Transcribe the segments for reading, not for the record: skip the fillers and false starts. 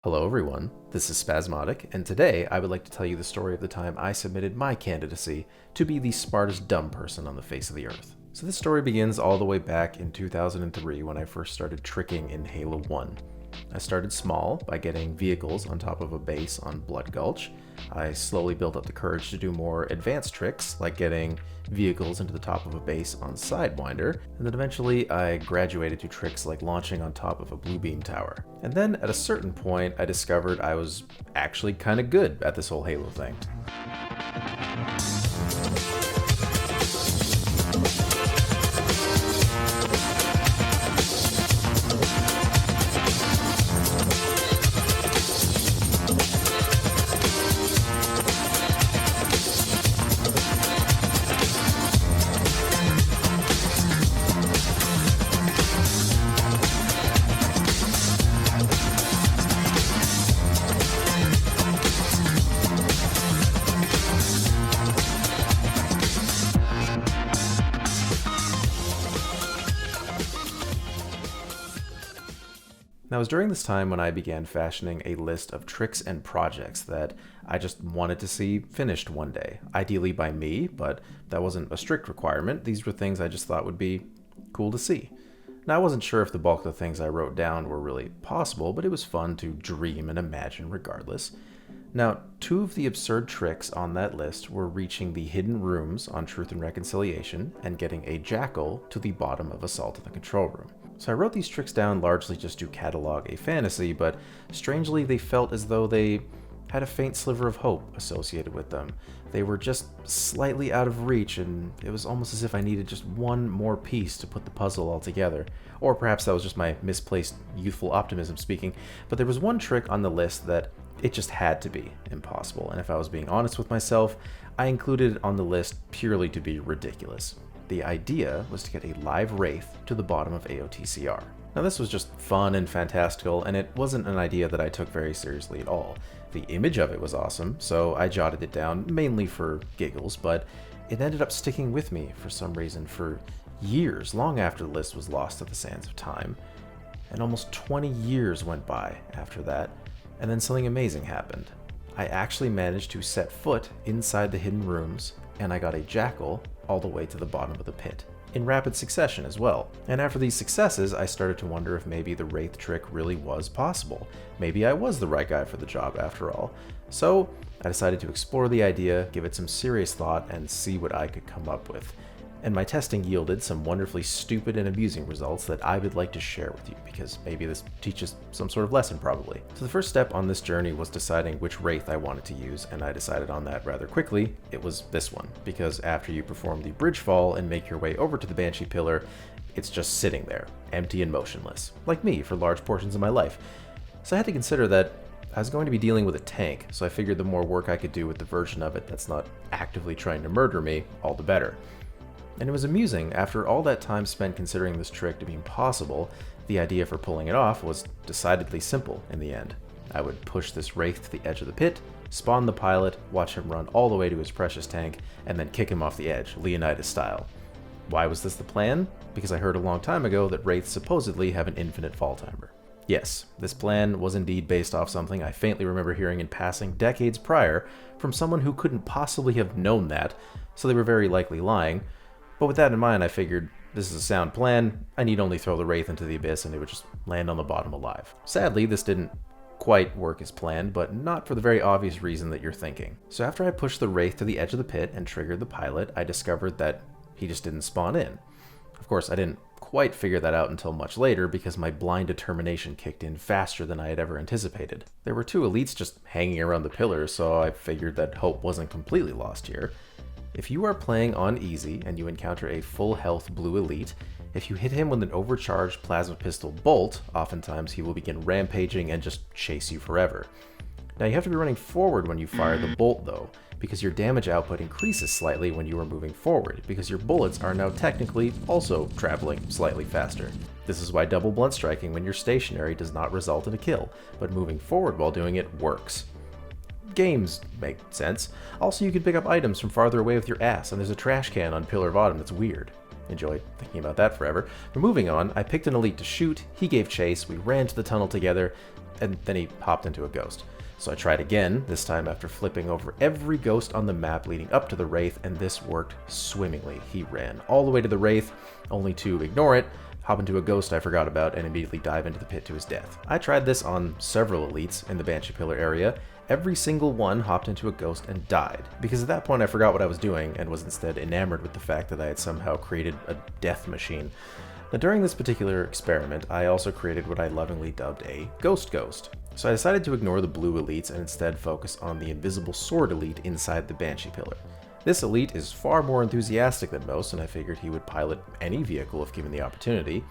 Hello everyone, this is Spasmodic, and today I would like to tell you the story of the time I submitted my candidacy to be the smartest dumb person on the face of the earth. So this story begins all the way back in 2003 when I first started tricking in Halo 1. I started small by getting vehicles on top of a base on Blood Gulch. I slowly built up the courage to do more advanced tricks, like getting vehicles into the top of a base on Sidewinder, and then eventually I graduated to tricks like launching on top of a blue beam tower. And then at a certain point, I discovered I was actually kinda good at this whole Halo thing. Now, it was during this time when I began fashioning a list of tricks and projects that I just wanted to see finished one day, ideally by me, but that wasn't a strict requirement. These were things I just thought would be cool to see. Now, I wasn't sure if the bulk of the things I wrote down were really possible, but it was fun to dream and imagine regardless. Now, two of the absurd tricks on that list were reaching the hidden rooms on Truth and Reconciliation and getting a jackal to the bottom of Assault in the Control Room. So I wrote these tricks down largely just to catalog a fantasy, but strangely they felt as though they had a faint sliver of hope associated with them. They were just slightly out of reach, and it was almost as if I needed just one more piece to put the puzzle all together. Or perhaps that was just my misplaced youthful optimism speaking, but there was one trick on the list that it just had to be impossible, and if I was being honest with myself, I included it on the list purely to be ridiculous. The idea was to get a live Wraith to the bottom of AOTCR. Now this was just fun and fantastical, and it wasn't an idea that I took very seriously at all. The image of it was awesome, so I jotted it down, mainly for giggles, but it ended up sticking with me for some reason for years, long after the list was lost to the sands of time. And almost 20 years went by after that, and then something amazing happened. I actually managed to set foot inside the hidden rooms, and I got a jackal all the way to the bottom of the pit, in rapid succession as well. And after these successes, I started to wonder if maybe the Wraith trick really was possible. Maybe I was the right guy for the job after all. So I decided to explore the idea, give it some serious thought, and see what I could come up with. And my testing yielded some wonderfully stupid and amusing results that I would like to share with you, because maybe this teaches some sort of lesson probably. So the first step on this journey was deciding which Wraith I wanted to use, and I decided on that rather quickly. It was this one, because after you perform the bridge fall and make your way over to the Banshee pillar, it's just sitting there, empty and motionless, like me for large portions of my life. So I had to consider that I was going to be dealing with a tank, so I figured the more work I could do with the version of it that's not actively trying to murder me, all the better. And it was amusing, after all that time spent considering this trick to be impossible, the idea for pulling it off was decidedly simple in the end. I would push this Wraith to the edge of the pit, spawn the pilot, watch him run all the way to his precious tank, and then kick him off the edge, Leonidas style. Why was this the plan? Because I heard a long time ago that Wraiths supposedly have an infinite fall timer. Yes, this plan was indeed based off something I faintly remember hearing in passing decades prior from someone who couldn't possibly have known that, so they were very likely lying. But with that in mind, I figured this is a sound plan. I need only throw the Wraith into the abyss and it would just land on the bottom alive. Sadly, this didn't quite work as planned, but not for the very obvious reason that you're thinking. So after I pushed the Wraith to the edge of the pit and triggered the pilot, I discovered that he just didn't spawn in. Of course, I didn't quite figure that out until much later because my blind determination kicked in faster than I had ever anticipated. There were two elites just hanging around the pillars, so I figured that hope wasn't completely lost here. If you are playing on easy and you encounter a full health blue elite, if you hit him with an overcharged plasma pistol bolt, oftentimes he will begin rampaging and just chase you forever. Now you have to be running forward when you fire the bolt though, because your damage output increases slightly when you are moving forward, because your bullets are now technically also traveling slightly faster. This is why double blunt striking when you're stationary does not result in a kill, but moving forward while doing it works. Games make sense. Also, you can pick up items from farther away with your ass, and there's a trash can on Pillar Bottom that's weird. Enjoyed thinking about that forever. But moving on, I picked an elite to shoot, he gave chase, we ran to the tunnel together, and then he hopped into a ghost. So I tried again, this time after flipping over every ghost on the map leading up to the Wraith, and this worked swimmingly. He ran all the way to the Wraith, only to ignore it, hop into a ghost I forgot about, and immediately dive into the pit to his death. I tried this on several elites in the Banshee Pillar area. Every single one hopped into a ghost and died, because at that point I forgot what I was doing and was instead enamored with the fact that I had somehow created a death machine. Now during this particular experiment, I also created what I lovingly dubbed a ghost ghost. So I decided to ignore the blue elites and instead focus on the invisible sword elite inside the Banshee Pillar. This elite is far more enthusiastic than most, and I figured he would pilot any vehicle if given the opportunity.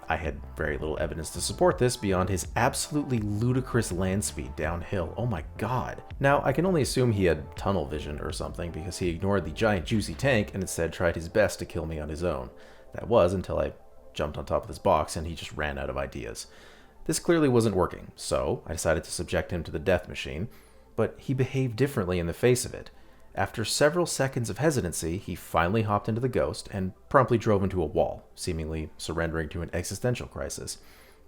I had very little evidence to support this beyond his absolutely ludicrous land speed downhill. Oh my god. Now, I can only assume he had tunnel vision or something because he ignored the giant juicy tank and instead tried his best to kill me on his own. That was until I jumped on top of this box and he just ran out of ideas. This clearly wasn't working, so I decided to subject him to the death machine, but he behaved differently in the face of it. After several seconds of hesitancy, he finally hopped into the ghost and promptly drove into a wall, seemingly surrendering to an existential crisis.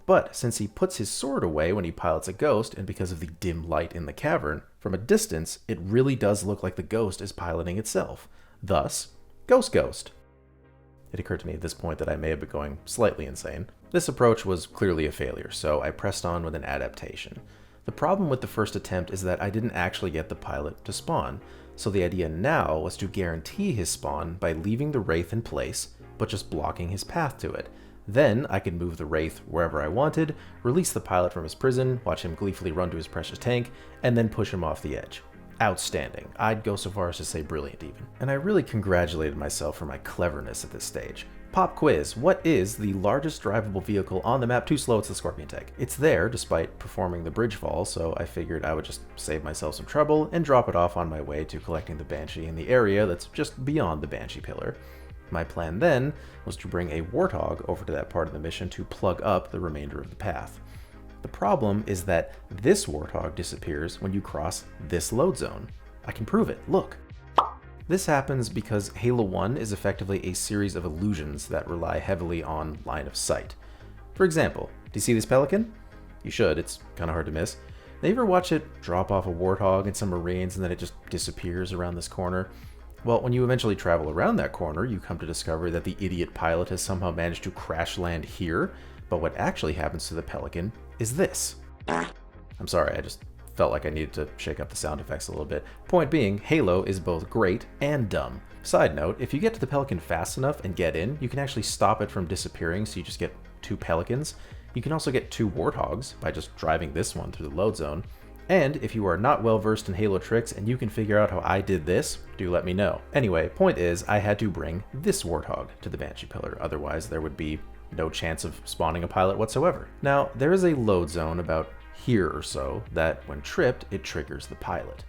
But since he puts his sword away when he pilots a ghost, and because of the dim light in the cavern, from a distance, it really does look like the ghost is piloting itself. Thus, Ghost Ghost. It occurred to me at this point that I may have been going slightly insane. This approach was clearly a failure, so I pressed on with an adaptation. The problem with the first attempt is that I didn't actually get the pilot to spawn, so the idea now was to guarantee his spawn by leaving the Wraith in place, but just blocking his path to it. Then I could move the Wraith wherever I wanted, release the pilot from his prison, watch him gleefully run to his precious tank, and then push him off the edge. Outstanding. I'd go so far as to say brilliant even. And I really congratulated myself for my cleverness at this stage. Pop quiz, what is the largest drivable vehicle on the map? Too slow, it's the Scorpion tank. It's there despite performing the bridge fall, so I figured I would just save myself some trouble and drop it off on my way to collecting the Banshee in the area that's just beyond the Banshee Pillar. My plan then was to bring a Warthog over to that part of the mission to plug up the remainder of the path. The problem is that this Warthog disappears when you cross this load zone. I can prove it, look. This happens because Halo 1 is effectively a series of illusions that rely heavily on line of sight. For example, do you see this pelican? You should, it's kind of hard to miss. Now, you ever watch it drop off a Warthog and some Marines and then it just disappears around this corner? Well, when you eventually travel around that corner, you come to discover that the idiot pilot has somehow managed to crash land here, but what actually happens to the pelican is this. I'm sorry, I just felt like I needed to shake up the sound effects a little bit. Point being, Halo is both great and dumb. Side note, if you get to the pelican fast enough and get in, you can actually stop it from disappearing, so you just get 2 pelicans. You can also get 2 Warthogs by just driving this one through the load zone. And if you are not well versed in Halo tricks and you can figure out how I did this, do let me know. Anyway, point is, I had to bring this Warthog to the Banshee Pillar, otherwise there would be no chance of spawning a pilot whatsoever. Now, there is a load zone about here or so that, when tripped, it triggers the pilot.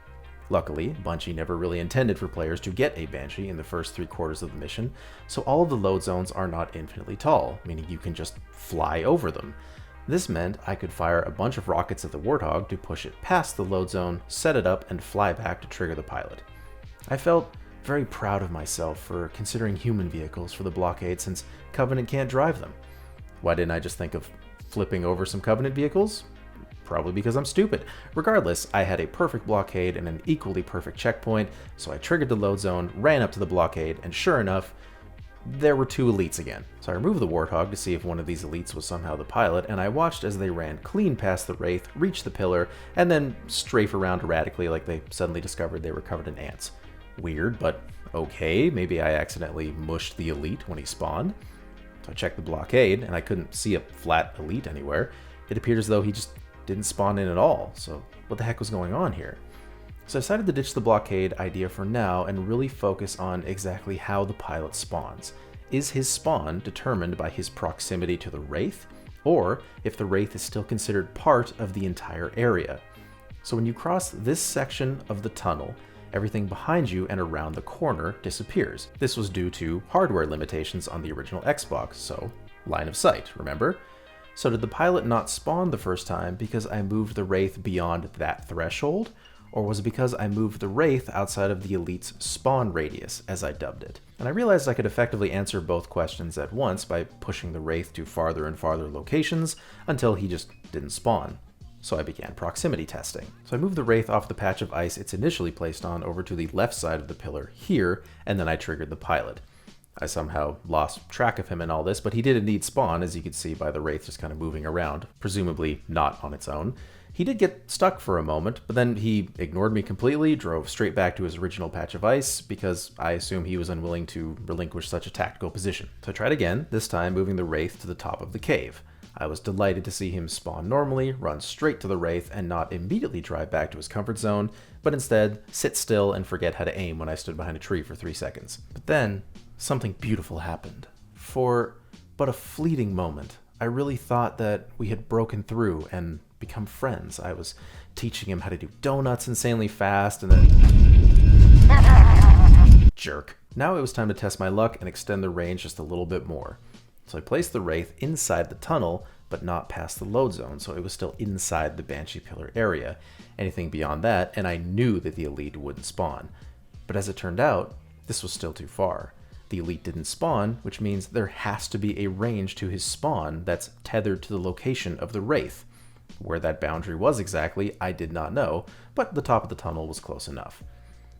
Luckily, Bungie never really intended for players to get a Banshee in the first 3/4 of the mission, so all of the load zones are not infinitely tall, meaning you can just fly over them. This meant I could fire a bunch of rockets at the Warthog to push it past the load zone, set it up, and fly back to trigger the pilot. I felt very proud of myself for considering human vehicles for the blockade since Covenant can't drive them. Why didn't I just think of flipping over some Covenant vehicles? Probably because I'm stupid. Regardless, I had a perfect blockade and an equally perfect checkpoint, so I triggered the load zone, ran up to the blockade, and sure enough, there were 2 elites again. So I removed the Warthog to see if one of these elites was somehow the pilot, and I watched as they ran clean past the Wraith, reach the pillar, and then strafe around erratically like they suddenly discovered they were covered in ants. Weird, but okay, maybe I accidentally mushed the elite when he spawned. So I checked the blockade, and I couldn't see a flat elite anywhere. It appeared as though he just didn't spawn in at all, so what the heck was going on here? So I decided to ditch the blockade idea for now and really focus on exactly how the pilot spawns. Is his spawn determined by his proximity to the Wraith, or if the Wraith is still considered part of the entire area? So when you cross this section of the tunnel, everything behind you and around the corner disappears. This was due to hardware limitations on the original Xbox, so line of sight, remember? So did the pilot not spawn the first time because I moved the Wraith beyond that threshold? Or was it because I moved the Wraith outside of the elite's spawn radius, as I dubbed it? And I realized I could effectively answer both questions at once by pushing the Wraith to farther and farther locations until he just didn't spawn. so I began proximity testing. So I moved the Wraith off the patch of ice it's initially placed on over to the left side of the pillar here, and then I triggered the pilot. I somehow lost track of him in all this, but he did indeed spawn, as you can see by the Wraith just kind of moving around, presumably not on its own. He did get stuck for a moment, but then he ignored me completely, drove straight back to his original patch of ice, because I assume he was unwilling to relinquish such a tactical position. So I tried again, this time moving the Wraith to the top of the cave. I was delighted to see him spawn normally, run straight to the Wraith, and not immediately drive back to his comfort zone, but instead sit still and forget how to aim when I stood behind a tree for 3 seconds. But then, something beautiful happened. For but a fleeting moment, I really thought that we had broken through and become friends. I was teaching him how to do donuts insanely fast, and then... Jerk. Now it was time to test my luck and extend the range just a little bit more. So I placed the Wraith inside the tunnel, but not past the load zone, so it was still inside the Banshee Pillar area. Anything beyond that, and I knew that the Elite wouldn't spawn. But as it turned out, this was still too far. The Elite didn't spawn, which means there has to be a range to his spawn that's tethered to the location of the Wraith. Where that boundary was exactly, I did not know, but the top of the tunnel was close enough.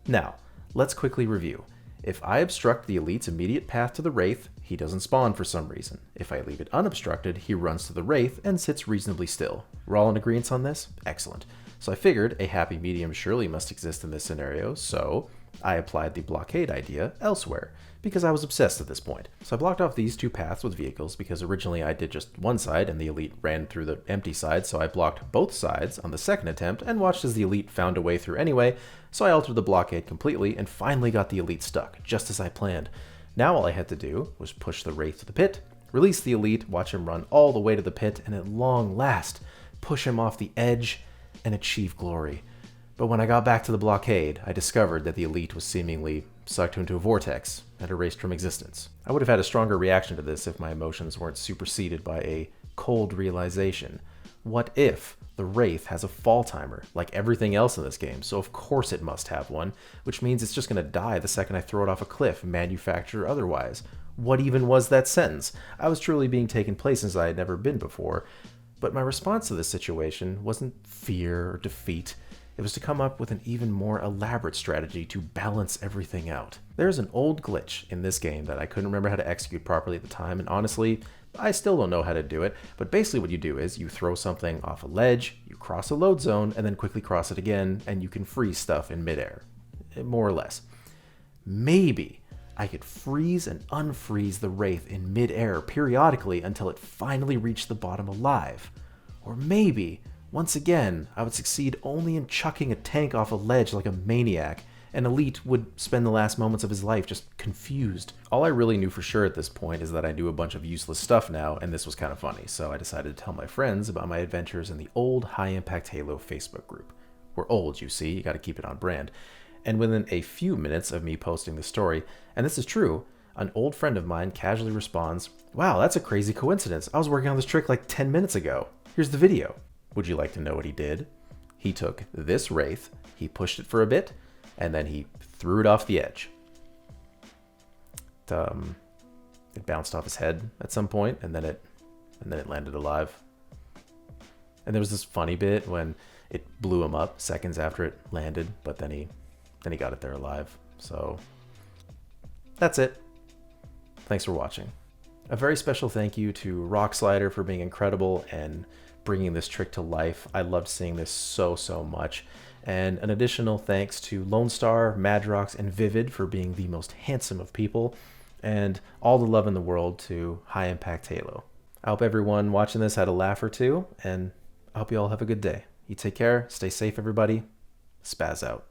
Now, let's quickly review. If I obstruct the Elite's immediate path to the Wraith, he doesn't spawn for some reason. If I leave it unobstructed, he runs to the Wraith and sits reasonably still. We're all in agreement on this? Excellent. So I figured a happy medium surely must exist in this scenario, so I applied the blockade idea elsewhere, because I was obsessed at this point. So I blocked off these two paths with vehicles because originally I did just one side and the Elite ran through the empty side, so I blocked both sides on the second attempt and watched as the Elite found a way through anyway, so I altered the blockade completely and finally got the Elite stuck, just as I planned. Now all I had to do was push the Wraith to the pit, release the Elite, watch him run all the way to the pit, and at long last, push him off the edge and achieve glory. But when I got back to the blockade, I discovered that the Elite was seemingly sucked into a vortex and erased from existence. I would have had a stronger reaction to this if my emotions weren't superseded by a cold realization. What if the Wraith has a fall timer, like everything else in this game, so of course it must have one, which means it's just going to die the second I throw it off a cliff, manufacture or otherwise. What even was that sentence? I was truly being taken places I had never been before, but my response to this situation wasn't fear or defeat. It was to come up with an even more elaborate strategy to balance everything out. There's an old glitch in this game that I couldn't remember how to execute properly at the time, and honestly, I still don't know how to do it, but basically what you do is you throw something off a ledge, you cross a load zone, and then quickly cross it again, and you can freeze stuff in midair. More or less. Maybe I could freeze and unfreeze the Wraith in midair periodically until it finally reached the bottom alive. Or maybe, once again, I would succeed only in chucking a tank off a ledge like a maniac, and Elite would spend the last moments of his life just confused. All I really knew for sure at this point is that I knew a bunch of useless stuff now, and this was kind of funny, so I decided to tell my friends about my adventures in the old High Impact Halo Facebook group. We're old, you see, you gotta keep it on brand. And within a few minutes of me posting the story, and this is true, an old friend of mine casually responds, "Wow, that's a crazy coincidence. I was working on this trick like 10 minutes ago. Here's the video." Would you like to know what he did? He took this Wraith, he pushed it for a bit, and then he threw it off the edge. It bounced off his head at some point, and then it landed alive. And there was this funny bit when it blew him up seconds after it landed, but then he got it there alive. So that's it. Thanks for watching. A very special thank you to Rockslider for being incredible and bringing this trick to life. I loved seeing this so much. And an additional thanks to Lone Star, Madrox, and Vivid for being the most handsome of people, and all the love in the world to High Impact Halo. I hope everyone watching this had a laugh or two, and I hope you all have a good day. You take care, stay safe everybody, Spaz out.